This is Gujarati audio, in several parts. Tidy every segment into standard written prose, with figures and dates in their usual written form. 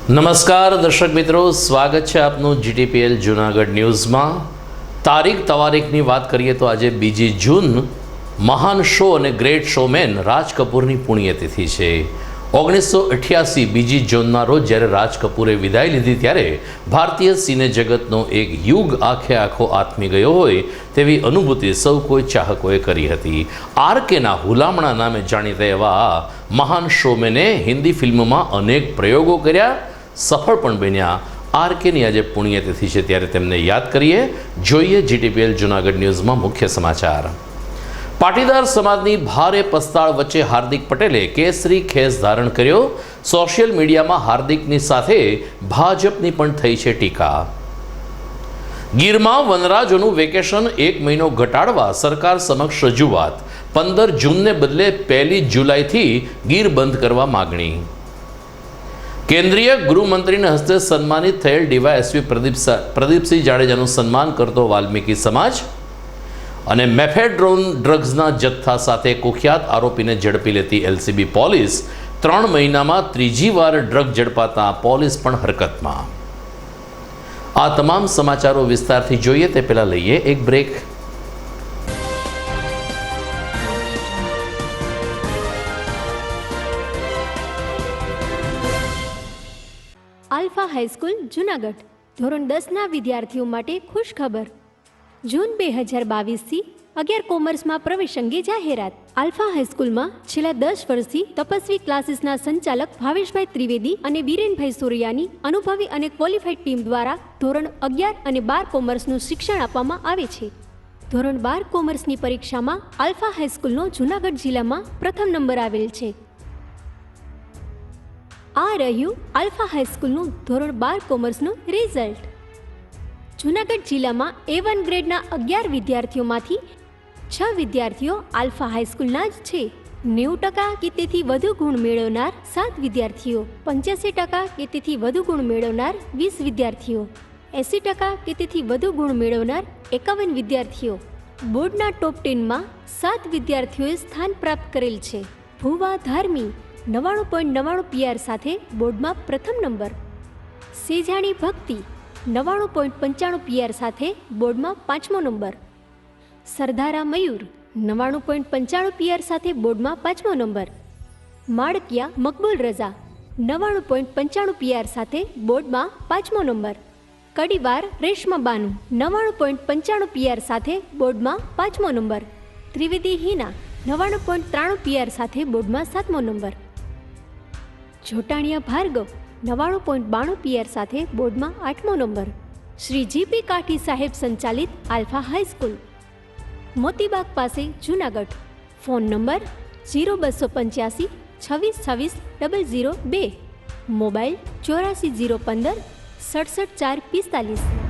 નમસ્કાર દર્શક મિત્રો, સ્વાગત છે આપનું જીટીપીએલ જૂનાગઢ ન્યૂઝમાં। તારીખની વાત કરીએ તો આજે 2 જૂન મહાન શો અને ગ્રેટ શોમેન રાજ કપૂરની પુણ્યતિથિ છે। 1988 2 જૂનના રોજ જ્યારે રાજ કપૂરે વિદાય લીધી ત્યારે ભારતીય સિને જગતનો એક યુગ આખો આથમી ગયો હોય તેવી અનુભૂતિ સૌ કોઈ ચાહકોએ કરી હતી। આરકેના હુલામણા નામે જાણીતા એવા આ મહાન શોમેને હિન્દી ફિલ્મમાં અનેક પ્રયોગો કર્યા, સફળ પણ બન્યા। આરકેની આજે પુણ્યતિથિ છે ત્યારે તેમને યાદ કરીએ। જોઈએ જીટીપીએલ જૂનાગઢ ન્યૂઝમાં મુખ્ય સમાચાર। પાટીદાર સમાજની ભારે પસ્તાળ વચ્ચે હાર્દિક પટેલે કેસરી ખેસ ધારણ કર્યો। સોશિયલ મીડિયામાં હાર્દિકની સાથે ભાજપની પણ થઈ છે ટીકા। ગીરમાં વનરાજોનું વેકેશન 1 મહિનો ઘટાડવા સરકાર સમક્ષ રજૂઆત। 15 જૂનને બદલે 1 જુલાઈથી ગીર બંધ કરવા માગણી। કેન્દ્રીય ગૃહમંત્રીના હસ્તે સન્માનિત થયેલ ડીવાયએસપી પ્રદીપસિંહ જાડેજાનું સન્માન કરતો વાલ્મીકી સમાજ। અને મેફેડ્રોન ડ્રગ્સના જથ્થા સાથે કુખ્યાત આરોપીને ઝડપી લેતી એલસીબી પોલીસ। 3 મહિનામાં ત્રીજી વાર ડ્રગ ઝડપાતા પોલીસ પણ હરકતમાં। આ તમામ સમાચારો વિસ્તારથી જોઈએ તે પહેલા લઈએ એક બ્રેક। આલ્ફા હાઈસ્કૂલ જૂનાગઢ ધોરણ 10ના વિદ્યાર્થીઓ માટે ખુશ ખબર। જૂન 2022થી 11 કોમર્સમાં પ્રવેશ અંગે જાહેરાત। આલ્ફા હાઈસ્કૂલમાં છેલ્લા 10 વર્ષથી તપસ્વી ક્લાસીસના સંચાલક ભાવેશભાઈ ત્રિવેદી અને વિરેનભાઈ સોરૈયાની અનુભવી અને ક્વોલિફાઈડ ટીમ દ્વારા ધોરણ 11 અને 12 કોમર્સનું શિક્ષણ આપવામાં આવે છે। ધોરણ 12 કોમર્સની પરીક્ષામાં આલ્ફા હાઈસ્કૂલનો જૂનાગઢ જિલ્લામાં પ્રથમ નંબર આવેલ છે। આ રહ્યું આલ્ફા હાઈસ્કૂલનું ધોરણ 12 કોમર્સનું રિઝલ્ટ। જૂનાગઢ જિલ્લામાં A1 ગ્રેડના 11 વિદ્યાર્થીઓમાંથી 6 વિદ્યાર્થીઓ આલ્ફા હાઈસ્કૂલના જ છે। 90% કે તેથી વધુ ગુણ મેળવનાર 7 વિદ્યાર્થીઓ, 85% કે તેથી વધુ ગુણ મેળવનાર 20 વિદ્યાર્થીઓ, 80% કે તેથી વધુ ગુણ મેળવનાર 51 વિદ્યાર્થીઓ। બોર્ડના ટોપ 10માં 7 વિદ્યાર્થીઓએ સ્થાન પ્રાપ્ત કરેલ છે। ભુવા ધાર્મી 99.99 PR સાથે બોર્ડમાં પ્રથમ નંબર। સેજાણી ભક્તિ 99.95 PR સાથે બોર્ડમાં 5મો નંબર। સરદારા મયુર 99.95 PR સાથે બોર્ડમાં 5મો નંબર। માળકિયા મકબૂલ રઝા 99.95 PR સાથે બોર્ડમાં 5મો નંબર। કડીવાર રેશમા બાનુ 99.95 PR સાથે બોર્ડમાં 5મો નંબર। ત્રિવેદી હિના 99.93 PR સાથે બોર્ડમાં 7મો નંબર। જોટાણિયા ભાર્ગવ 99.92 PR સાથે બોર્ડમાં 8મો નંબર। શ્રી જીપી કાઠી સાહેબ સંચાલિત આલ્ફા હાઈસ્કૂલ, મોતીબાગ પાસે જૂનાગઢ। Phone number 0285 26 26 002, mobile 84 015 67 4 45।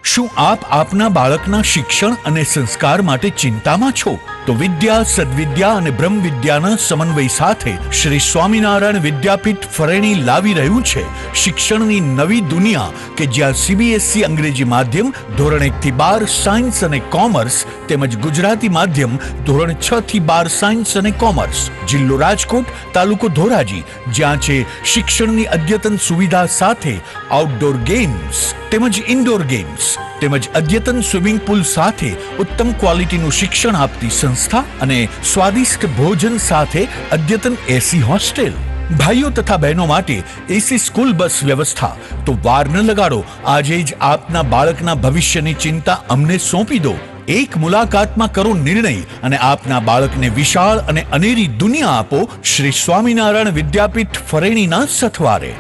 શું આપ આપના બાળકના શિક્ષણ અને સંસ્કાર માટે ચિંતામાં છો? તો વિદ્યા, સદવિદ્યા અને બ્રહ્મ વિદ્યાના સમન્વય સાથે શ્રી સ્વામિનારાયણ વિદ્યાપીઠ ફરેણી લાવી રહ્યું છે શિક્ષણની નવી દુનિયા કે જ્યાં CBSE અંગ્રેજી માધ્યમ ધોરણ 1 થી 12 સાયન્સ અને કોમર્સ તેમજ ગુજરાતી માધ્યમ ધોરણ 6 થી 12 સાયન્સ અને કોમર્સ। જિલ્લો રાજકોટ, તાલુકો ધોરાજી, જ્યાં છે શિક્ષણની અદ્યતન સુવિધા સાથે આઉટડોર ગેમ્સ તેમજ ઇન્ડોર ગેમ્સ તેમજ અદ્યતન સ્વિમિંગ પુલ સાથે ઉત્તમ ક્વોલિટીનું શિક્ષણ આપતી સંસ્થા અને સ્વાદિષ્ટ ભોજન સાથે અદ્યતન AC હોસ્ટેલ। ભાઈઓ તથા બહેનો માટે AC સ્કૂલ બસ વ્યવસ્થા। તો વાર ન લગાડો, આજે જ આપના બાળકના ભવિષ્યની ચિંતા અમને સોંપી દો। એક મુલાકાતમાં કરો નિર્ણય અને આપના બાળકને વિશાળ અને અનેરી દુનિયા આપો શ્રી સ્વામિનારાયણ વિદ્યાપીઠ ફરેણીના સથવારે।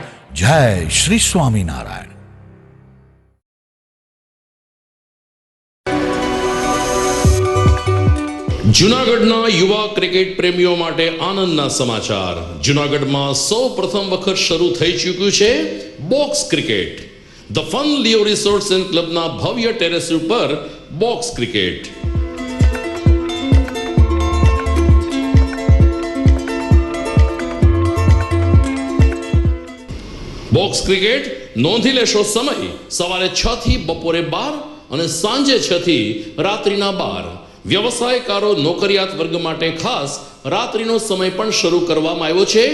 જય શ્રી સ્વામિનારાયણ। જૂનાગઢના યુવા ક્રિકેટ પ્રેમીઓ માટે આનંદના સમાચાર. જૂનાગઢમાં સૌ પ્રથમ વખત શરૂ થઈ ચૂક્યું છે box cricket. The fun Leo resorts and ક્લબના ભવ્ય ટેરેસ ઉપર બોક્સ ક્રિકેટ. બોક્સ ક્રિકેટ નોંધી લેશો સમય સવારે 6 થી બપોરે 12 અને સાંજે 6 થી રાત્રિના 12. વ્યવસાયકારો નોકરિયાત વર્ગ માટે ખાસ રાત્રિનો સમય પણ શરૂ કરવામાં આવ્યો છે.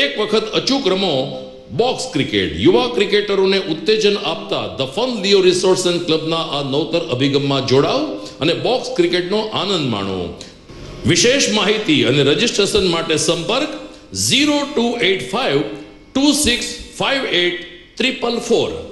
એક વખત અચૂક રમો બોક્સ ક્રિકેટ. યુવા ક્રિકેટરોને ઉત્તેજન આપતા the fun Leo resorts and ક્લબના આ નવતર અભિગમમાં જોડાઓ અને બોક્સ ક્રિકેટનો આનંદ માણો. વિશેષ માહિતી અને રજિસ્ટ્રેશન માટે સંપર્ક 0285 2658 444.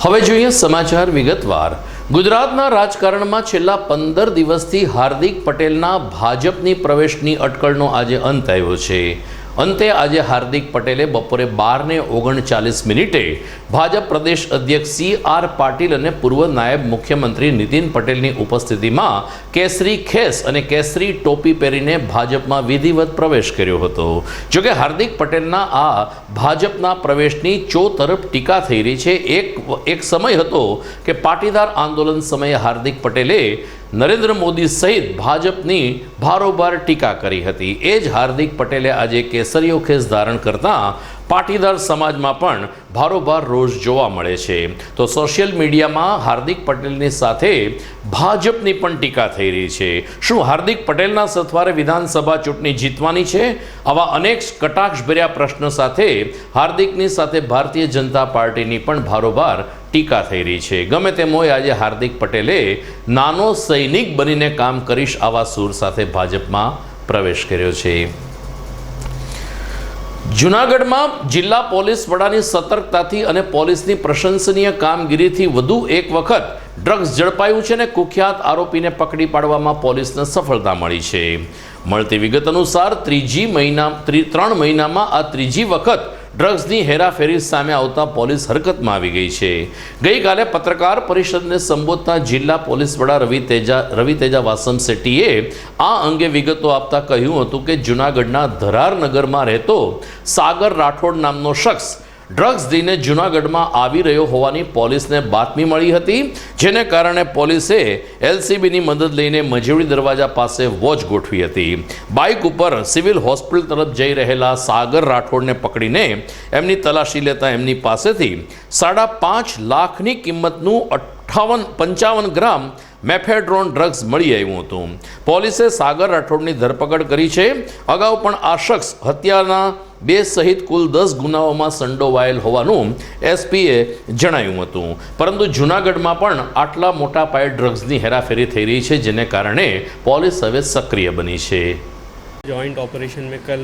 હવે જોઈએ સમાચાર વિગતવાર. ગુજરાતના રાજકારણમાં છેલ્લા 15 દિવસથી હાર્દિક પટેલના ભાજપની પ્રવેશની અટકળનો આજે અંત આવ્યો છે. અંતે આજે હાર્દિક પટેલે બપોરે 12:39 ભાજપ પ્રદેશ અધ્યક્ષ CR પાટીલ અને પૂર્વ નાયબ મુખ્યમંત્રી નીતિન પટેલની ઉપસ્થિતિમાં કેસરી ખેસ અને કેસરી ટોપી પહેરીને ભાજપમાં વિધિવત પ્રવેશ કર્યો હતો. જોકે હાર્દિક પટેલના આ ભાજપના પ્રવેશની ચોતરફ ટીકા થઈ રહી છે. એક સમય હતો કે પાટીદાર આંદોલન સમયે હાર્દિક પટેલે નરેન્દ્ર મોદી સહિત ભાજપની ભારોભાર ટીકા કરી હતી. એ જ હાર્દિક પટેલે આજે કેસરીયો ખેસ ધારણ કરતા પાટીદાર સમાજમાં પણ ભારોભાર રોષ જોવા મળે છે. તો સોશિયલ મીડિયામાં હાર્દિક પટેલની સાથે ભાજપની પણ ટીકા થઈ રહી છે. શું હાર્દિક પટેલના સથવારે વિધાનસભા ચૂંટણી જીતવાની છે? આવા અનેક કટાક્ષભર્યા પ્રશ્નો સાથે હાર્દિકની સાથે ભારતીય જનતા પાર્ટીની પણ ભારોભાર ટીકા થઈ રહી છે. ગમે તેમ હોય, આજે હાર્દિક પટેલે નાનો સૈનિક બનીને કામ કરીશ આવા સૂર સાથે ભાજપમાં પ્રવેશ કર્યો છે. જૂનાગઢમાં જિલ્લા પોલીસ વડાની સતર્કતાથી અને પોલીસની પ્રશંસનીય કામગીરીથી વધુ એક વખત ડ્રગ્સ ઝડપાયું છે અને કુખ્યાત આરોપીને પકડી પાડવામાં પોલીસને સફળતા મળી છે. મળતી વિગત અનુસાર 3 મહિનામાં આ ત્રીજી વખત ડ્રગ્સની હેરાફેરી સામે આવતા પોલીસ હરકતમાં આવી ગઈ છે. ગઈકાલે પત્રકાર પરિષદને સંબોધતા જિલ્લા પોલીસ વડા રવિ તેજા વાસમ શેટ્ટીએ આ અંગે વિગતો આપતા કહ્યું હતું કે જૂનાગઢના ધરારનગરમાં રહેતો સાગર રાઠોડ નામનો શખ્સ ડ્રગ્સ લઈને જૂનાગઢમાં આવી રહ્યો હોવાની પોલીસને બાતમી મળી હતી, જેને કારણે પોલીસે એલસીબીની મદદ લઈને મજેવડી દરવાજા પાસે વોચ ગોઠવી હતી. બાઇક ઉપર સિવિલ હોસ્પિટલ તરફ જઈ રહેલા સાગર રાઠોડને પકડીને એમની તલાશી લેતા એમની પાસેથી 5.5 લાખની કિંમતનું 55 ગ્રામ મેફેડ્રોન ડ્રગ્સ મળી આવ્યું હતું. પોલીસે સાગર રાઠોડની ધરપકડ કરી છે. અગાઉ પણ આ શખ્સ હત્યાના 2 સહિત કુલ 10 ગુનાઓમાં સંડોવાયેલ હોવાનું એસપીએ જણાવ્યું હતું. પરંતુ જૂનાગઢમાં પણ આટલા મોટા પાયે ડ્રગ્સની હેરાફેરી થઈ રહી છે, જેને કારણે પોલીસ હવે સક્રિય બની છે. जॉइंट ऑपरेशन में कल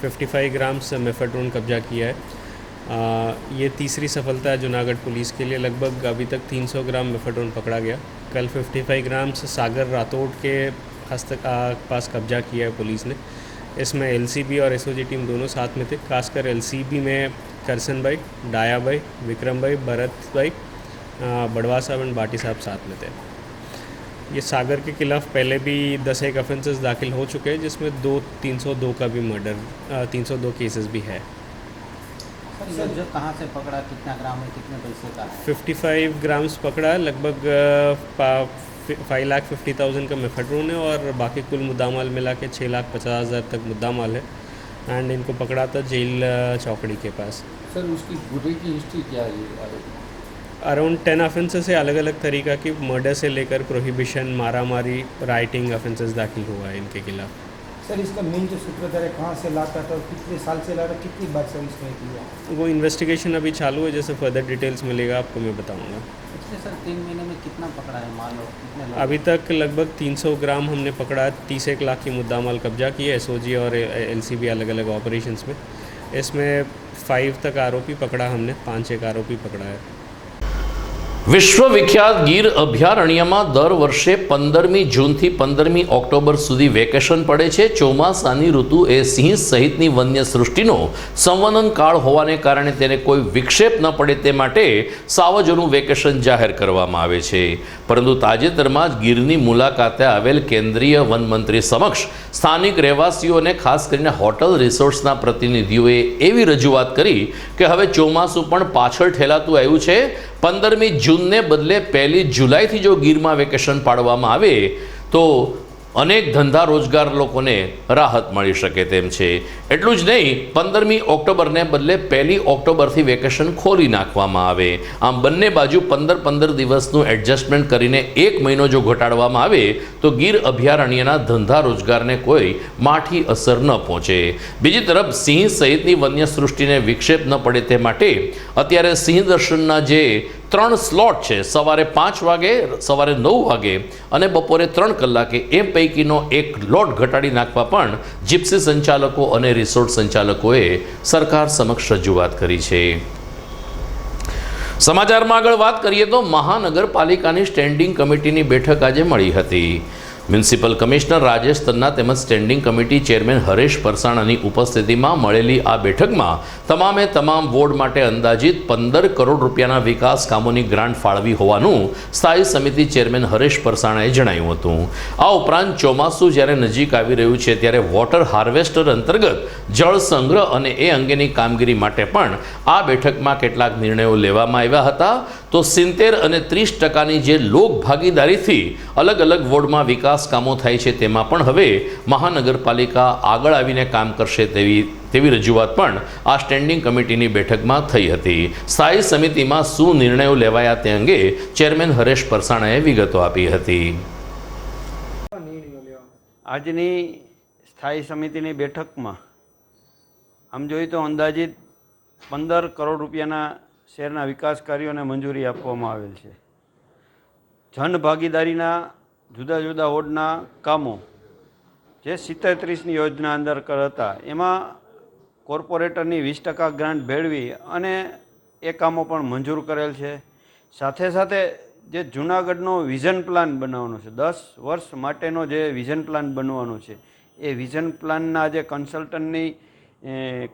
55 ग्राम से मेफेड्रोन कब्जा किया है. ये तीसरी सफलता है जूनागढ़ पुलिस के लिए. लगभग अभी तक 300 ग्राम मेफेड्रोन पकड़ा गया. कल 55 ग्राम से सागर राठौड़ के पास कब्जा किया है पुलिस ने. इसमें एलसीबी और एसओजी टीम दोनों साथ में थे. खासकर एलसीबी में करसन भाई, डाया भाई, विक्रम भाई, भरत भाई, बड़वा साहब एंड बाटी साहब साथ में थे. ये सागर के खिलाफ पहले भी 10 एक ऑफेंसेस दाखिल हो चुके हैं, जिसमें 302 का भी मर्डर 302 केसेस भी है. सर जो कहाँ से पकड़ा, कितना ग्राम है, कितने पैसे का है? 55 ग्राम्स पकड़ा, लगभग 5,50,000 का मेफेड्रोन है और बाकी कुल मुद्दामाल मिला के 6,50,000 तक मुद्दामाल है. एंड इनको पकड़ा था जेल चौकड़ी के पास. सर उसकी गुर्रे की हिस्ट्री क्या है? अराउंड 10 ऑफेंसेस है, अलग अलग तरीक़ा की. मर्डर से लेकर प्रोहिबिशन, मारामारी, राइटिंग ऑफेंसेस दाखिल हुआ है इनके खिलाफ. सर इसका मेन जो सूत्रधार है कहाँ से लाता था और कितने साल से ला रहा, कितनी बार सर्विस में किया? वो इन्वेस्टिगेशन अभी चालू है. जैसे फर्दर डिटेल्स मिलेगा आपको मैं बताऊंगा. पिछले सर 3 महीने में कितना पकड़ा है, मान लो कितने लोग? अभी तक लगभग 300 ग्राम हमने पकड़ा. 30 लाख की मुद्दामाल कब्जा की है. एसओजी और एलसीबी अलग अलग ऑपरेशंस में. इसमें 5 तक आरोपी पकड़ा हमने, 5 आरोपी पकड़ा है. વિશ્વવિખ્યાત ગીર અભયારણ્યમાં દર વર્ષે 15મી જૂનથી 15મી ઓક્ટોબર સુધી વેકેશન પડે છે. ચોમાસાની ઋતુ એ સિંહ સહિતની વન્ય સૃષ્ટિનો સંવનન કાળ હોવાને કારણે તેને કોઈ વિક્ષેપ ન પડે તે માટે સાવજોનું વેકેશન જાહેર કરવામાં આવે છે. પરંતુ તાજેતરમાં જ ગીરની મુલાકાતે આવેલ કેન્દ્રીય વનમંત્રી સમક્ષ સ્થાનિક રહેવાસીઓને ખાસ કરીને હોટલ રિસોર્ટ્સના પ્રતિનિધિઓએ એવી રજૂઆત કરી કે હવે ચોમાસું પણ પાછળ ઠેલાતું આવ્યું છે. 15મી જૂનને બદલે 1 જુલાઈથી જો ગીરમાં વેકેશન પાડવામાં આવે તો અનેક ધંધા રોજગાર લોકોને રાહત મળી શકે તેમ છે. એટલું જ નહીં, 15મી ઓક્ટોબરને બદલે 1 ઓક્ટોબરથી વેકેશન ખોલી નાખવામાં આવે. આમ બંને બાજુ 15 દિવસનું એડજસ્ટમેન્ટ કરીને 1 મહિનો જો ઘટાડવામાં આવે તો ગીર અભયારણ્યના ધંધા રોજગારને કોઈ માઠી અસર ન પહોંચે. બીજી તરફ સિંહ સહિતની વન્ય સૃષ્ટિને વિક્ષેપ ન પડે તે માટે અત્યારે સિંહ દર્શનના જે 3 સ્લોટ છે, સવારે 5 વાગે, સવારે 9 વાગે અને બપોરે 3 કલાકે, એ પૈકીનો એક લોટ ઘટાડી નાખવા પણ જીપ્સી સંચાલકો અને રિસોર્ટ સંચાલકોએ સરકાર સમક્ષ રજૂઆત કરી છે. સમાચારમાં આગળ વાત કરીએ તો મહાનગરપાલિકાની સ્ટેન્ડિંગ કમિટીની બેઠક આજે મળી હતી. મ્યુનિસિપલ કમિશનર રાજેશ તન્ના તેમજ સ્ટેન્ડિંગ કમિટી ચેરમેન હરેશ પરસાણાની ઉપસ્થિતિમાં મળેલી આ બેઠકમાં તમામે તમામ વોર્ડ માટે અંદાજિત 15 કરોડ રૂપિયાના વિકાસ કામોની ગ્રાન્ટ ફાળવી હોવાનું સ્થાયી સમિતિ ચેરમેન હરેશ પરસાણાએ જણાવ્યું હતું. આ ઉપરાંત ચોમાસું જ્યારે નજીક આવી રહ્યું છે ત્યારે વોટર હાર્વેસ્ટર અંતર્ગત જળ સંગ્રહ અને એ અંગેની કામગીરી માટે પણ આ બેઠકમાં કેટલાક નિર્ણયો લેવામાં આવ્યા હતા. તો 70 અને 30% જે લોક ભાગીદારીથી અલગ અલગ વોર્ડમાં વિકાસ કામો થાય છે તેમાં પણ હવે મહાનગરપાલિકા આગળ આવીને કામ કરશે તેવી રજૂઆત પણ આ સ્ટેન્ડિંગ કમિટીની બેઠકમાં થઈ હતી. સ્થાયી સમિતિમાં શું નિર્ણયો લેવાયા તે અંગે ચેરમેન હરેશ પરસાણાએ વિગતો આપી હતી. આજની સ્થાયી સમિતિની બેઠકમાં આમ જોઈએ તો અંદાજિત 15 કરોડ રૂપિયાના શહેરના વિકાસ કાર્યોને મંજૂરી આપવામાં આવેલ છે. જન ભાગીદારીના જુદા જુદા વોર્ડના કામો જે 70-30ની યોજના અંદર હતા એમાં કોર્પોરેટરની 20% ગ્રાન્ટ ભેળવી અને એ કામો પણ મંજૂર કરેલ છે. સાથે સાથે જે જૂનાગઢનો વિઝન પ્લાન બનાવવાનો છે, 10 વર્ષ માટેનો જે વિઝન પ્લાન બનવાનો છે, એ વિઝન પ્લાનના જે કન્સલ્ટન્ટની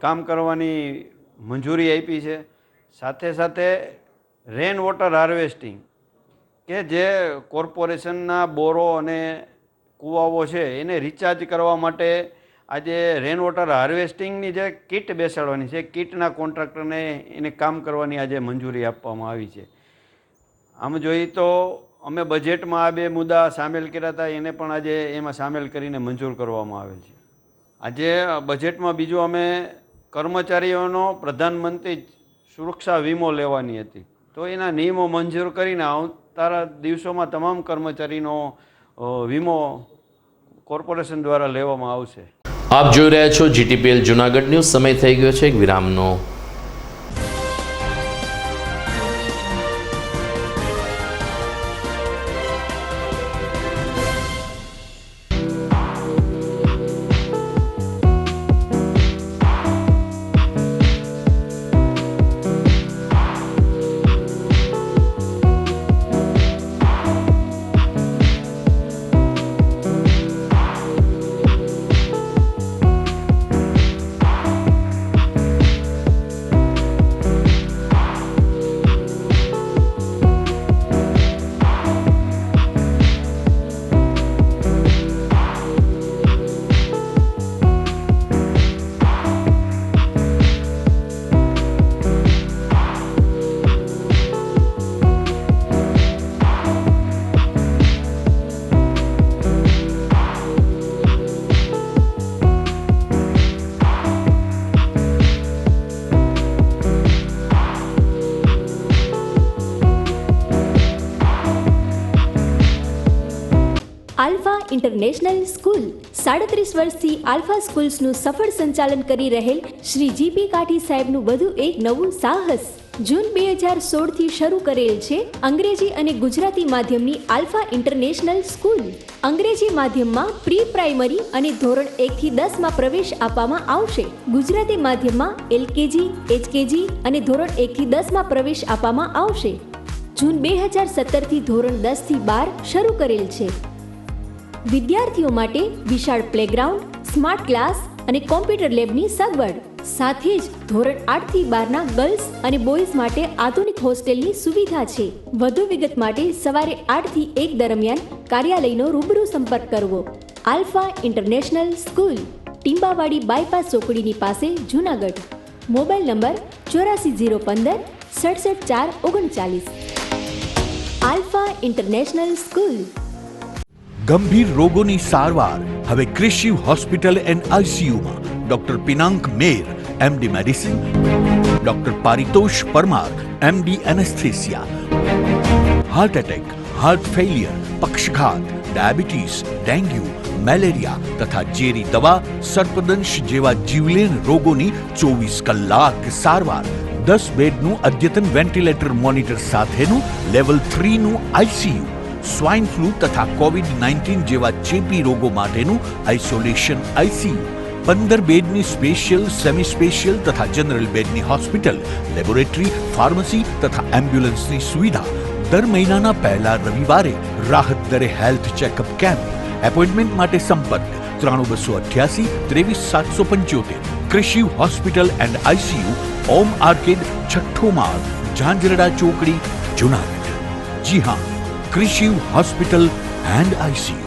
કામ કરવાની મંજૂરી આપી છે. સાથે સાથે રેન વોટર હાર્વેસ્ટિંગ કે જે કોર્પોરેશનના બોરો અને કૂવાઓ છે એને રિચાર્જ કરવા માટે આજે રેન વોટર હાર્વેસ્ટિંગની જે કીટ બેસાડવાની છે, કીટના કોન્ટ્રાક્ટરને એને કામ કરવાની આજે મંજૂરી આપવામાં આવી છે. આમ જોઈએ તો અમે બજેટમાં આ બે મુદ્દા સામેલ કર્યા હતા, એને પણ આજે એમાં સામેલ કરીને મંજૂર કરવામાં આવેલ છે. આજે બજેટમાં બીજું અમે કર્મચારીઓનો પ્રધાનમંત્રી સુરક્ષા વીમો લેવાની હતી, તો એના નિયમો મંજૂર કરીને આવનારા દિવસોમાં તમામ કર્મચારીનો વીમો કોર્પોરેશન દ્વારા લેવામાં આવશે. આપ જોઈ રહ્યા છો GTPL જુનાગઢ ન્યૂઝ. સમય થઈ ગયો છે એક વિરામનો. આલ્ફા ઇન્ટરનેશનલ સ્કૂલ 37 વર્ષથી આલ્ફા સ્કૂલ્સનું સફળ સંચાલન કરી રહેલ શ્રી GP કાઠી સાહેબનું વધુ એક નવું સાહસ. જૂન 2016 થી શરૂ કરેલ છે અંગ્રેજી અને ગુજરાતી માધ્યમની આલ્ફા ઇન્ટરનેશનલ સ્કૂલ. અંગ્રેજી માધ્યમમાં પ્રી પ્રાઇમરી અને ધોરણ 1 થી 10 માં પ્રવેશ આપવામાં આવશે. ગુજરાતી માધ્યમમાં LKG, HKG અને ધોરણ 1 થી 10 માં પ્રવેશ આપવામાં આવશે. જૂન 2017 થી ધોરણ 10 થી 12 શરૂ કરેલ છે. વિદ્યાર્થીઓ માટે વિશાળ પ્લેગ્રાઉન્ડ, સ્માર્ટ ક્લાસ અને કોમ્પ્યુટર લેબની સગવડ, સાથે જ ધોરણ 8 થી 12ના ગર્લ્સ અને બોયઝ માટે આધુનિક હોસ્ટેલની સુવિધા છે. વધુ વિગત માટે સવારે 8 થી 1 દરમિયાન કાર્યાલયનો રૂબરૂ સંપર્ક કરવો. Alpha International School, Timbavadi bypass ચોકડીની પાસે, Junagadh. Mobile number 840115 67439. Alpha International School. ગંભીર રોગોની સારવાર હવે ક્રિશિવ હોસ્પિટલ એન્ડ ICUમાં doctor Pinank Mer MD medicine, doctor Paritosh Parmar MD anaesthesia, heart attack, heart failure, પક્ષઘાત, ડાયાબિટીસ, ડેન્ગ્યુ, મેલેરિયા તથા ઝેરી દવા, સર્પદંશ જેવા જીવલેણ રોગોની 24 કલાક સારવાર. 10 બેડનું અદ્યતન વેન્ટિલેટર મોનિટર સાથેનું લેવલ 3નું ICU, સ્વાઇન ફ્લૂ તથા COVID-19 જેવા ચેપી રોગો માટેનું આઇસોલેશન ICU, 15 બેડની સ્પેશિયલ, સેમી સ્પેશિયલ તથા જનરલ બેડની હોસ્પિટલ, લેબોરેટરી, ફાર્મસી તથા એમ્બ્યુલન્સની સુવિધા. દર મહિનાના પહેલા રવિવારે રાહત દરે હેલ્થ ચેકઅપ કેમ્પ. એપોઇન્ટમેન્ટ માટે સંપર્ક 9288 23775. Krishiv hospital and ICU, Om arcade, છઠ્ઠો માળ, ઝાંઝરડા ચોકડી, જુનાગઢ. જી હા, ક્રિશિવ હોસ્પિટલ એન્ડ ICU.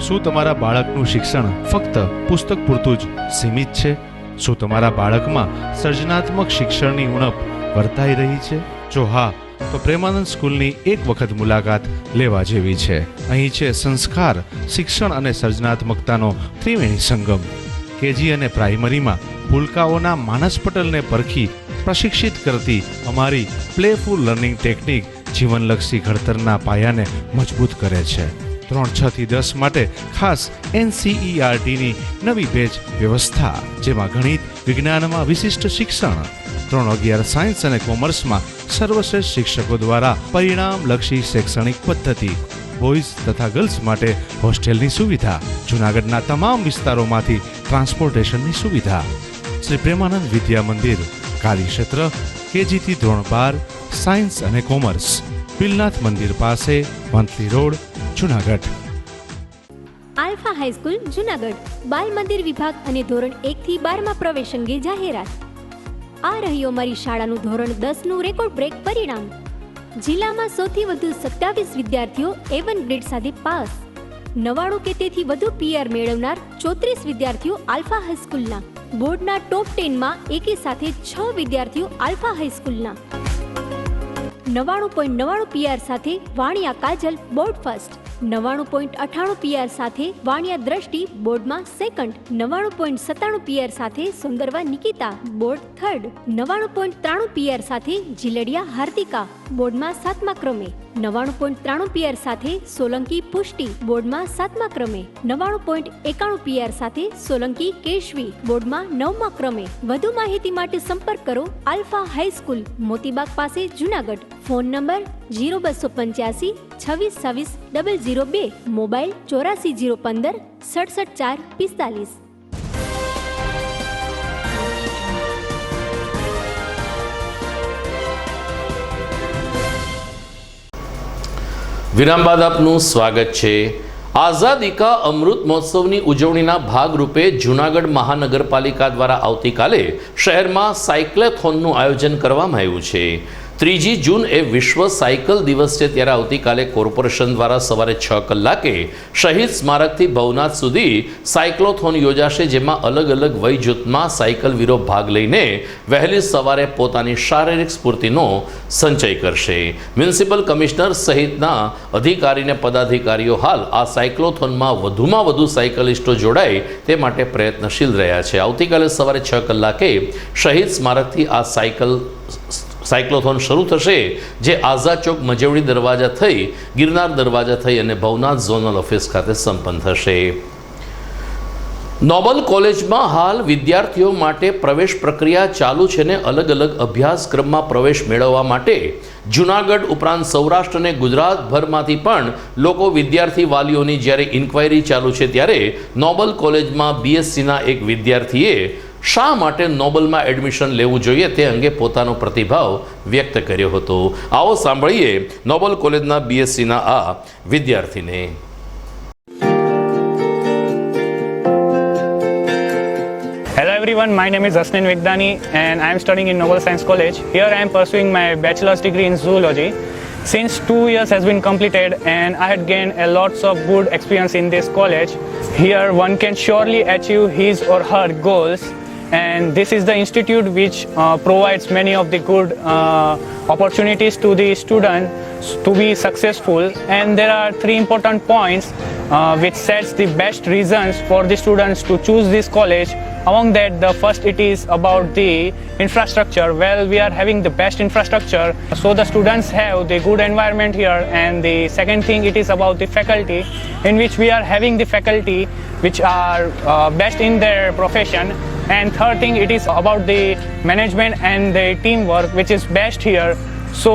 શું તમારા બાળકનું શિક્ષણ ફક્ત પુસ્તક પૂરતું જ સીમિત છે? શું તમારા બાળકમાં સર્જનાત્મક શિક્ષણની ઉણપ વર્તાઈ રહી છે? જો હા, તો પ્રેમાનંદ સ્કૂલની એક વખત મુલાકાત લેવા જેવી છે. અહીં છે સંસ્કાર, શિક્ષણ અને સર્જનાત્મકતાનો ત્રિવેણી સંગમ. કેજી અને પ્રાઇમરીમાં ભૂલકાઓના માનસ પટલને પરખી પ્રશિક્ષિત કરતી અમારી પ્લેફુલ લર્નિંગ ટેકનિક જીવનલક્ષી ઘડતરના પાયાને મજબૂત કરે છે. 3-6 થી 10 માટે ખાસ NCERTની નવી બેચ વ્યવસ્થા, જેમાં ગણિત વિજ્ઞાનમાં વિશિષ્ટ શિક્ષણ, 3-11 સાયન્સ અને કોમર્સમાં સર્વશ્રેષ્ઠ શિક્ષકો દ્વારા પરિણામલક્ષી શૈક્ષણિક પદ્ધતિ, બોયઝ તથા ગર્લ્સ માટે હોસ્ટેલની સુવિધા, જૂનાગઢના તમામ વિસ્તારોમાંથી ટ્રાન્સપોર્ટેશનની સુવિધા. શ્રી પ્રેમાનંદ વિદ્યા મંદિર, કાર્યક્ષેત્ર KG થી ધોરણ 12, સાયન્સ અને કોમર્સ, પિલનાથ મંદિર પાસે, Vanthali road, Junagadh. Alpha high school Junagadh બાલ મંદિર વિભાગ અને ધોરણ 1 થી 12 માં પ્રવેશ અંગે જાહેરાત. આ રહ્યું અમારી શાળાનું ધોરણ 10 નું રેકોર્ડ બ્રેક પરિણામ. જિલ્લામાં સૌથી વધુ 27 વિદ્યાર્થીઓ A1 ગ્રેડ સાથે પાસ. 99 કે તેથી વધુ PR મેળવનાર 34 વિદ્યાર્થીઓ આલ્ફા હાઈસ્કૂલના. બોર્ડના ટોપ 10 માં એકી સાથે 6 વિદ્યાર્થીઓ આલ્ફા હાઈસ્કૂલના. 99.99 PR સાથે વાણિયા કાજલ બોર્ડ ફર્સ્ટ. 99.98 PR સાથે વાણિયા દ્રષ્ટિ બોર્ડમાં સેકન્ડ. 99.97 PR સાથે Sundarva Nikita board third. 99.93 PR સાથે જીલડિયા હાર્દિકા બોર્ડમાં 7મા ક્રમે. 99.93 PR સાથે સોલંકી પુષ્ટિ બોર્ડમાં 7મા ક્રમે. 99.91 PR સાથે સોલંકી કેશવી બોર્ડમાં 9મા ક્રમે. વધુ માહિતી માટે સંપર્ક કરો આલ્ફા હાઈસ્કૂલ, મોતીબાગ પાસે, જૂનાગઢ. Phone number 0285 26 26 002. મોબાઈલ 84 015 67 4 45. વિરામ બાદ આપનું સ્વાગત છે. આઝાદી કા અમૃત મહોત્સવની ઉજવણીના ભાગરૂપે જૂનાગઢ મહાનગરપાલિકા દ્વારા આવતીકાલે શહેરમાં સાયક્લેથોનનું આયોજન કરવામાં આવ્યું છે. 3 જૂન એ વિશ્વ સાયકલ દિવસ છે, ત્યારે આવતીકાલે કોર્પોરેશન દ્વારા સવારે 6 કલાકે શહીદ સ્મારકથી ભવનાથ સુધી સાયક્લોથોન યોજાશે, જેમાં અલગ અલગ વય જૂથમાં સાયકલવીરો ભાગ લઈને વહેલી સવારે પોતાની શારીરિક સ્ફૂર્તિનો સંચય કરશે. મ્યુનિસિપલ કમિશનર સહિતના અધિકારીને પદાધિકારીઓ હાલ આ સાયક્લોથોનમાં વધુમાં વધુ સાયકલિસ્ટો જોડાય તે માટે પ્રયત્નશીલ રહ્યા છે. આવતીકાલે સવારે 6 કલાકે શહીદ સ્મારકથી આ સાયક્લોથોન શરૂ થશે, જે આઝાદ ચોક, મજેવડી દરવાજા થઈ, ગિરનાર દરવાજા થઈ અને ભવનાથ ઝોનલ ઓફિસ ખાતે સંપન્ન થશે. નોબલ કોલેજમાં હાલ વિદ્યાર્થીઓ માટે પ્રવેશ પ્રક્રિયા ચાલુ છે ને અલગ અલગ અભ્યાસક્રમમાં પ્રવેશ મેળવવા માટે જૂનાગઢ ઉપરાંત સૌરાષ્ટ્ર અને ગુજરાતભરમાંથી પણ લોકો વિદ્યાર્થી વાલીઓની જ્યારે ઇન્ક્વાયરી ચાલુ છે, ત્યારે નોબલ કોલેજમાં BScના એક વિદ્યાર્થીએ શા માટે નોબલમાં એડમિશન લેવું જોઈએ તે અંગે પોતાનો પ્રતિભાવ વ્યક્ત કર્યો હતો. આવો સાંભળીએ નોબલ કોલેજના BScના આ વિદ્યાર્થીને. Hello everyone, my name is Asnin Vigdani and I am studying in Noble Science College. Here I am pursuing my bachelor's degree in zoology. Since 2 years has been completed and I had gained a lots of good experience in this college. Here one can surely achieve his or her goals, and this is the institute which provides many of the good opportunities to the student to be successful. And there are 3 important points which sets the best reasons for the students to choose this college. Among that, the first it is about the infrastructure. Well, we are having the best infrastructure, so the students have the good environment here. And the second thing, it is about the faculty, in which we are having the faculty which are best in their profession. And third thing, it is about the management and the teamwork, which is best here. So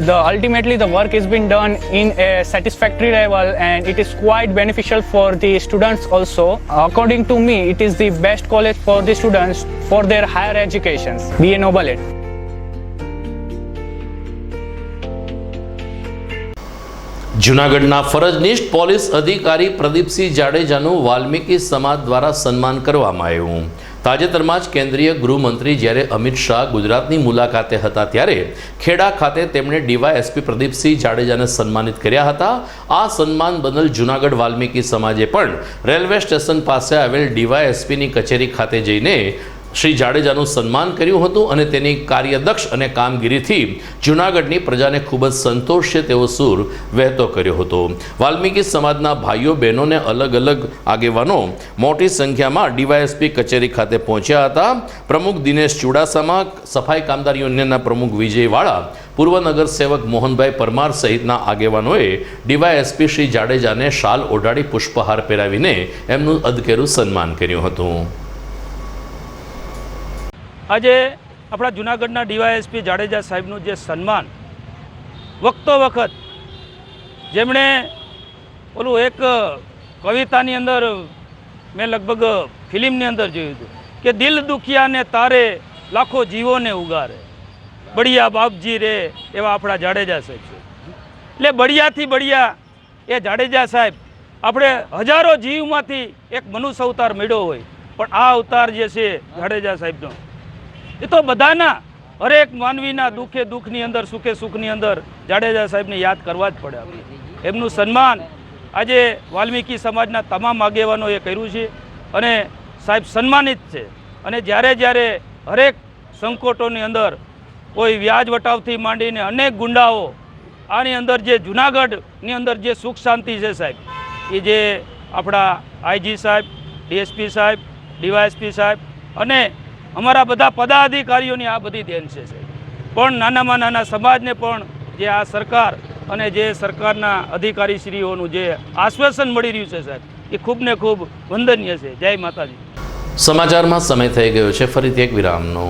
ultimately the work is being done in a satisfactory level, and it is quite beneficial for the students also. According to me, it is the best college for the students for their higher educations. BA Noble Ed. જૂનાગઢના ફરજનિષ્ઠ પોલીસ અધિકારી પ્રદીપસિંહ જાડેજાનું વાલ્મીકી સમાજ દ્વારા સન્માન કરવામાં આવ્યું. તાજેતરમાં જ કેન્દ્રીય ગૃહમંત્રી જ્યારે અમિત શાહ ગુજરાતની મુલાકાતે હતા ત્યારે ખેડા ખાતે તેમણે ડીવાયએસપી પ્રદીપસિંહ જાડેજાને સન્માનિત કર્યા હતા. આ સન્માન બદલ જૂનાગઢ વાલ્મીકી સમાજે પણ રેલવે સ્ટેશન પાસે આવેલ ડીવાયએસપીની કચેરી ખાતે જઈને શ્રી જાડેજાનું સન્માન કર્યું હતું અને તેની કાર્યદક્ષ અને કામગીરીથી જૂનાગઢની પ્રજાને ખૂબ જ સંતોષ છે તેવો સૂર વહેતો કર્યો હતો. વાલ્મીકી સમાજના ભાઈઓ બહેનોને અલગ અલગ આગેવાનો મોટી સંખ્યામાં ડીવાયએસપી કચેરી ખાતે પહોંચ્યા હતા. પ્રમુખ દિનેશ ચુડાસમા, સફાઈ કામદાર યુનિયનના પ્રમુખ વિજયવાળા, પૂર્વ નગરસેવક મોહનભાઈ પરમાર સહિતના આગેવાનોએ ડીવાયએસપી શ્રી જાડેજાને શાલ ઓઢાડી પુષ્પહાર પહેરાવીને એમનું અદકેરું સન્માન કર્યું હતું. આજે આપણા જૂનાગઢના ડીવાયએસપી જાડેજા સાહેબનું જે સન્માન વખતો વખત જેમણે ઓલું એક કવિતાની અંદર મેં લગભગ ફિલ્મની અંદર જોયું હતું કે દિલ દુખિયાને તારે લાખો જીવોને ઉગારે, બળિયા બાપજી રે, એવા આપણા જાડેજા સાહેબ છે. એટલે બળિયાથી બળિયા એ જાડેજા સાહેબ આપણે હજારો જીવમાંથી એક મનુષ્ય અવતાર મળ્યો હોય, પણ આ અવતાર જે છે જાડેજા સાહેબનો એ તો બધાના હરેક માનવીના દુઃખે દુઃખની અંદર, સુખે સુખની અંદર જાડેજા સાહેબને યાદ કરવા જ પડે. એમનું સન્માન આજે વાલ્મીકી સમાજના તમામ આગેવાનોએ કર્યું છે અને સાહેબ સન્માનિત છે. અને જ્યારે જ્યારે હરેક સંકટોની અંદર કોઈ વ્યાજ વટાવથી માંડીને અનેક ગુંડાઓ આની અંદર જે જૂનાગઢની અંદર જે સુખ શાંતિ છે સાહેબ, એ જે આપણા આઈજી સાહેબ, ડીએસપી સાહેબ, ડીવાયએસપી સાહેબ અને અમારા બધા પદાધિકારીઓની આ બધી દેન છે સાહેબ. પણ નાનામાં નાના સમાજને પણ જે આ સરકાર અને જે સરકારના અધિકારીશ્રીઓનું જે આશ્વાસન મળી રહ્યું છે સાહેબ, એ ખૂબ ને ખૂબ વંદનીય છે. જય માતાજી. સમાચારમાં સમય થઈ ગયો છે ફરીથી એક વિરામનો.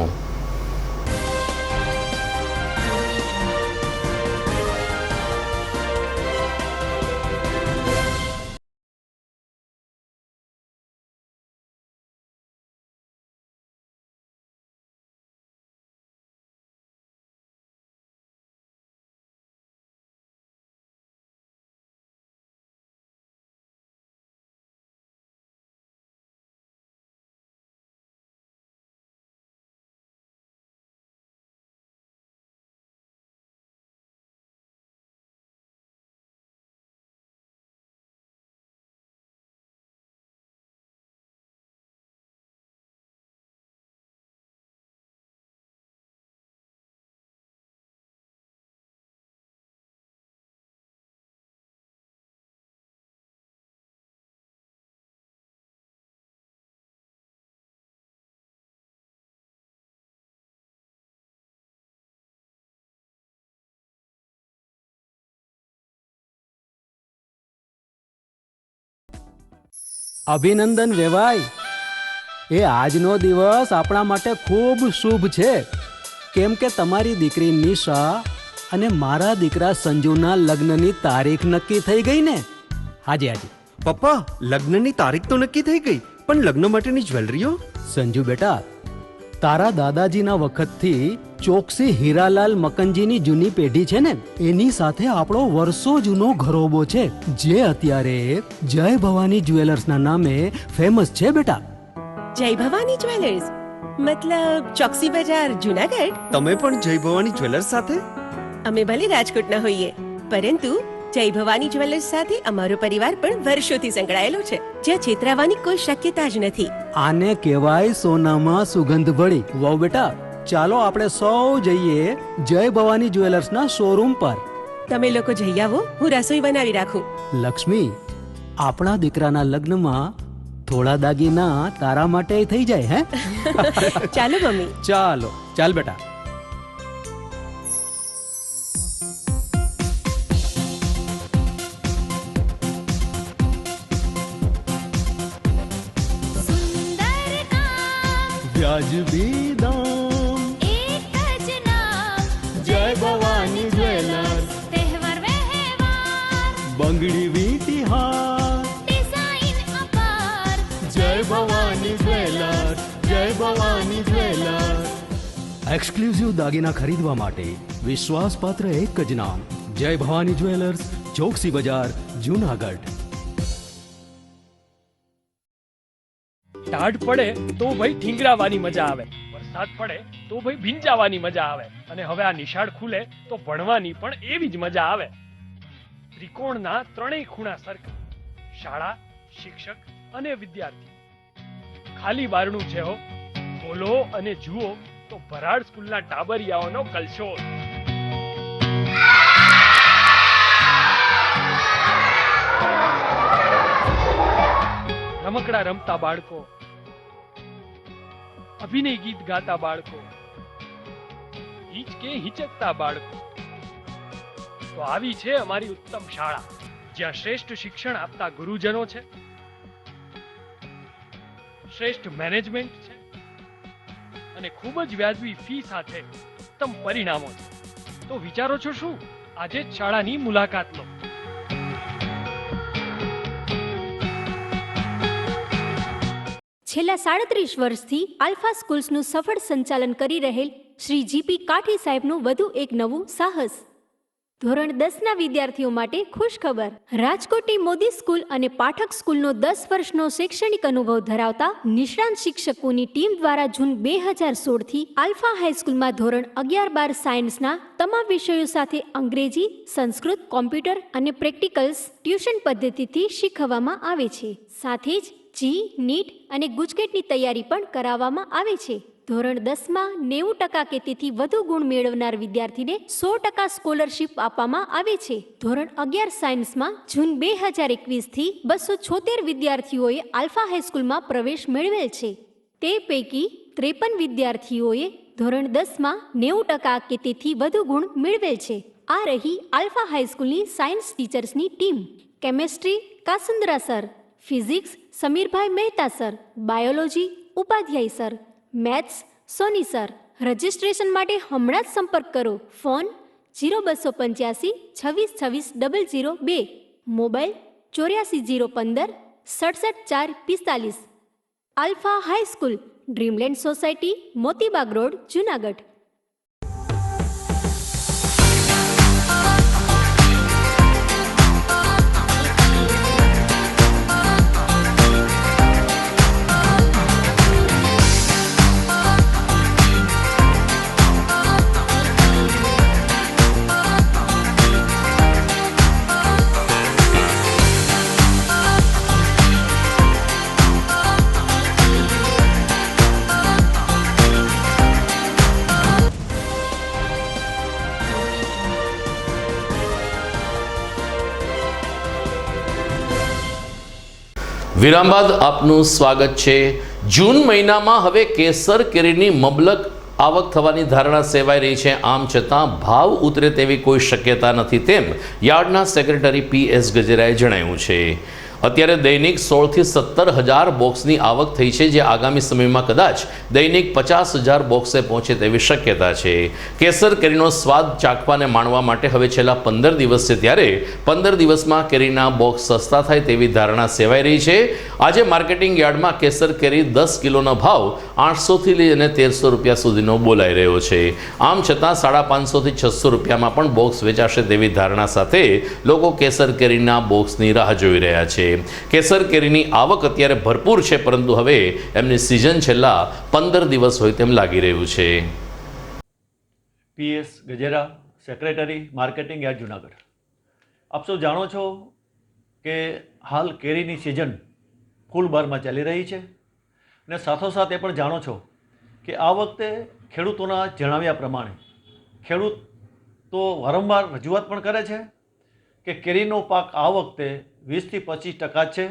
અભિનંદન વેવાય. એ આજનો દિવસ આપણા માટે ખૂબ શુભ છે, કેમ કે તમારી દીકરી નિશા અને મારા દીકરા સંજુના લગ્નની તારીખ નક્કી થઈ ગઈ ને. હાજી હાજી પપ્પા, લગ્નની તારીખ તો નક્કી થઈ ગઈ, પણ લગ્ન માટેની જ્વેલરીઓ? સંજુ બેટા, તારા દાદાજીના વખતથી ચોકસી હીરાલાલ મકનજીની જૂની પેઢી છે ને, એની સાથે આપણો વર્ષો જૂનો ઘરોબો છે, જે અત્યારે જય ભવાની જ્વેલર્સના નામે ફેમસ છે બેટા. જય ભવાની જ્વેલર્સ મતલબ ચોકસી બજાર જૂનાગઢ? તમે પણ જય ભવાની જ્વેલર્સ સાથે? અમે ભલે રાજકોટના હોઈએ, પરંતુ જય ભવાની જ્વેલર્સ સાથે અમારો પરિવાર પણ વર્ષોથી સંકળાયેલો છે, જ્યાં છેતરાવાની કોઈ શક્યતા જ નથી. આને કહેવાય સોનામાં સુગંધ ભળી. વાવ બેટા, ચાલો આપણે સૌ જઈએ જય ભવાની જ્વેલર્સના શોરૂમ પર. તમે લોકો જઈ આવો, હું રસોઈ બનાવી રાખું. લક્ષ્મી, આપણા દીકરાના લગ્નમાં થોડા દાગીના તારા માટે થઈ જાય. હે ચાલો મમ્મી. ચાલો ચાલ બેટા. વ્યાજબી દામ, એક જ નામ, જય ભવાની જ્વેલર્સ. તહેવાર વ્યવહાર, બંગડી વીટી હાર, ડિઝાઇન અપાર, જય ભવાની જ્વેલર્સ, જય ભવાની જ્વેલર્સ. એક્સક્લુઝિવ દાગીના ખરીદવા માટે વિશ્વાસપાત્ર એક જ નામ, જય ભવાની જ્વેલર્સ, ચોકસી બજાર, જૂનાગઢ. ટાઢ પડે તો ભાઈ ઠીંગરાવાની મજા આવે, વરસાદ પડે તો ભાઈ ભીંજાવાની મજા આવે, અને હવે આ નિશાળ ખુલે તો ભણવાની પણ એવી જ મજા આવે. ત્રિકોણના ત્રણેય ખૂણા સરખા, શાળા, શિક્ષક અને વિદ્યાર્થી. ખાલી બારણું છે હો, ખોલો અને જુઓ તો ભરાડ સ્કૂલના ટાબરિયાઓનો કલશોલ. રમકડા રમતા બાળકો, અભિનય ગીત ગાતા બાળકો, હિચકે હિચકતા બાળકો. તો આવી છે અમારી ઉત્તમ શાળા, જ્યાં શ્રેષ્ઠ શિક્ષણ આપતા ગુરુજનો છે, શ્રેષ્ઠ મેનેજમેન્ટ છે અને ખૂબ જ વ્યાજબી ફી સાથે ઉત્તમ પરિણામો છે. તો વિચારો છો શું? આજે જ શાળાની મુલાકાત લો. છેલ્લા 37 વર્ષથી આલ્ફા સ્કૂલ્સનું સફળ સંચાલન કરી રહેલ શ્રી જીપી કાઠી સાહેબનું વધુ એક નવું સાહસ. ધોરણ 10ના વિદ્યાર્થીઓ માટે ખુશખબર. રાજકોટની મોદી સ્કૂલ અને પાઠક સ્કૂલનો 10 વર્ષનો શૈક્ષણિક અનુભવ ધરાવતા નિષ્ણાંત શિક્ષકોની ટીમ દ્વારા જૂન 2016થી આલ્ફા હાઈસ્કૂલમાં ધોરણ 11-12 સાયન્સના તમામ વિષયો સાથે અંગ્રેજી, સંસ્કૃત, કોમ્પ્યુટર અને પ્રેક્ટિકલ્સ ટ્યુશન પદ્ધતિથી શીખવવામાં આવે છે. સાથે જ જી, નીટ અને ગુજકેટની તૈયારી પણ કરાવવામાં આવે છે. ધોરણ 10માં 90% કે તેથી વધુ ગુણ મેળવનાર વિદ્યાર્થીને 100% સ્કોલરશીપ આપવામાં આવે છે. ધોરણ 11 સાયન્સમાં જૂન 2021થી 276 વિદ્યાર્થીઓએ આલ્ફા હાઈસ્કૂલમાં પ્રવેશ મેળવેલ છે. તે પૈકી 53 વિદ્યાર્થીઓએ ધોરણ 10માં 90% કે તેથી વધુ ગુણ મેળવેલ છે. આ રહી આલ્ફા હાઈસ્કૂલની સાયન્સ ટીચર્સની ટીમ. Chemistry Kasundra sir, physics Samirbhai Mehta sir, biology Upadhyay sir, maths Soni sir. Registration માટે હમણાં જ સંપર્ક કરો. Phone 0285 26 26 002, mobile 84 015 67 4 45. Alpha high school, Dreamland society, Motibagh road, Junagadh. વિરામ બાદ આપનું સ્વાગત છે. જૂન મહિનામાં હવે કેસર કેરીની મબલક આવક થવાની ધારણા સેવાઈ રહી છે. આમ છતાં ભાવ ઉતરે તેવી કોઈ શક્યતા નથી તેમ યાર્ડના સેક્રેટરી PS ગજેરાએ જણાવ્યું છે. અત્યારે દૈનિક 16 થી 17 હજાર બોક્સની આવક થઈ છે, જે આગામી સમયમાં કદાચ દૈનિક 50 હજાર બોક્સે પહોંચે તેવી શક્યતા છે. કેસર કેરીનો સ્વાદ ચાખવા અને માણવા માટે હવે છેલ્લા 15 દિવસ છે, ત્યારે 15 દિવસમાં કેરીના બોક્સ સસ્તા થાય તેવી ધારણા સેવાઈ રહી છે. આજે માર્કેટિંગ યાર્ડમાં કેસર કેરી 10 કિલોનો ભાવ 800 થી લઈને 1300 રૂપિયા સુધીનો બોલાઈ રહ્યો છે. આમ છતાં 550 થી 600 રૂપિયામાં પણ બોક્સ વેચાશે તેવી ધારણા સાથે લોકો કેસર કેરીના બોક્સની રાહ જોઈ રહ્યા છે. કેસર કેરીની આવક અત્યારે ભરપૂર છે, પરંતુ હવે એમની સિઝન છેલ્લા 15 દિવસ હોય તેમ લાગી રહ્યું છે. PS Gajera, secretary, marketing yard, Junagadh. આપ સૌ જાણો છો કે હાલ કેરીની સિઝન ફૂલ બારમાં ચાલી રહી છે, અને સાથોસાથ એ પણ જાણો છો કે આ વખતે ખેડૂતોના જણાવ્યા પ્રમાણે ખેડૂતો વારંવાર રજૂઆત પણ કરે છે કે કેરીનો પાક આ વખતે 20 થી 25% છે.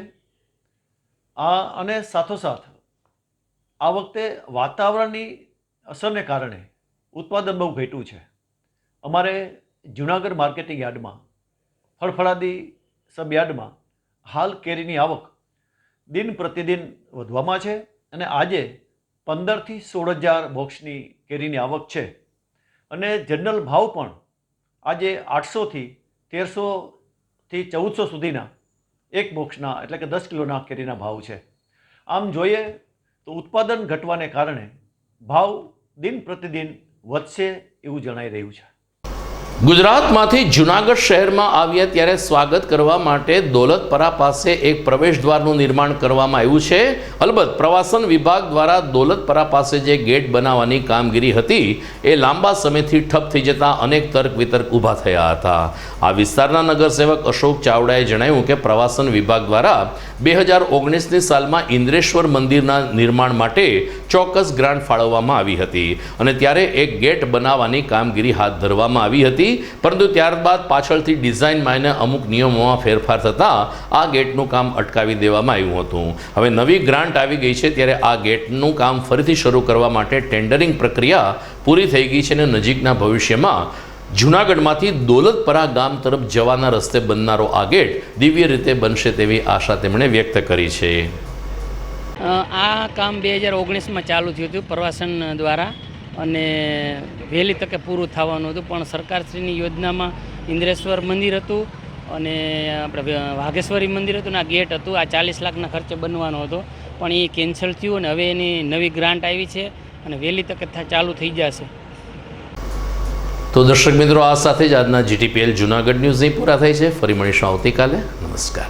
અને સાથોસાથ આ વખતે વાતાવરણની અસરને કારણે ઉત્પાદન બહુ ઘટ્યું છે. અમારે જુનાગઢ માર્કેટિંગ યાર્ડમાં, ફળફળાદી સબ યાર્ડમાં હાલ કેરીની આવક દિન પ્રતિદિન વધવામાં છે, અને આજે 15 થી 16 હજાર બોક્સની કેરીની આવક છે. અને જનરલ ભાવ પણ આજે 800 થી 1300 થી 1400 સુધીના એક બોક્સના એટલે કે 10 કિલોના કેરીના ભાવ છે. આમ જોઈએ તો ઉત્પાદન ઘટવાને કારણે ભાવ દિન પ્રતિદિન વધશે એવું જણાઈ રહ્યું છે. ગુજરાતમાંથી જૂનાગઢ શહેરમાં આવ્યા ત્યારે સ્વાગત કરવા માટે દોલતપરા પાસે એક પ્રવેશ દ્વારનું નિર્માણ કરવામાં આવ્યું છે. અલબત્ત પ્રવાસન વિભાગ દ્વારા દોલતપરા પાસે જે ગેટ બનાવવાની કામગીરી હતી એ લાંબા સમયથી ઠપ થઈ જતા અનેક તર્ક વિતર્ક ઊભા થયા હતા. આ વિસ્તારના નગરસેવક અશોક ચાવડાએ જણાવ્યું કે પ્રવાસન વિભાગ દ્વારા 2019ની સાલમાં ઇન્દ્રેશ્વર મંદિરના નિર્માણ માટે ચોક્કસ ગ્રાન્ટ ફાળવવામાં આવી હતી અને ત્યારે એક ગેટ બનાવવાની કામગીરી હાથ ધરવામાં આવી હતી, પરંતુ ત્યારબાદ પાછળથી ડિઝાઇનમાં અને અમુક નિયમોમાં ફેરફાર થતાં આ ગેટનું કામ અટકાવી દેવામાં આવ્યું હતું. હવે નવી ગ્રાન્ટ આવી ગઈ છે ત્યારે આ ગેટનું કામ ફરીથી શરૂ કરવા માટે ટેન્ડરિંગ પ્રક્રિયા પૂરી થઈ ગઈ છે અને નજીકના ભવિષ્યમાં જૂનાગઢમાંથી દોલતપરા ગામ તરફ જવાના રસ્તે બનનારો આ ગેટ દિવ્ય રીતે બનશે તેવી આશા તેમણે વ્યક્ત કરી છે. આ કામ 2019માં ચાલુ થયું હતું પ્રવાસન દ્વારા અને વહેલી તકે પૂરું થવાનું હતું, પણ સરકારશ્રીની યોજનામાં ઇન્દ્રેશ્વર મંદિર હતું અને આપણે વાઘેશ્વરી મંદિર હતું અને આ ગેટ હતું. આ 40 લાખના ખર્ચે બનવાનો હતો, પણ એ કેન્સલ થયું અને હવે એની નવી ગ્રાન્ટ આવી છે અને વહેલી તકે ચાલુ થઈ જશે. તો દર્શક મિત્રો, આ સાથે જ આજના GTPL જૂનાગઢ ન્યૂઝ પૂરા થાય છે. ફરી મળીશું આવતીકાલે. નમસ્કાર.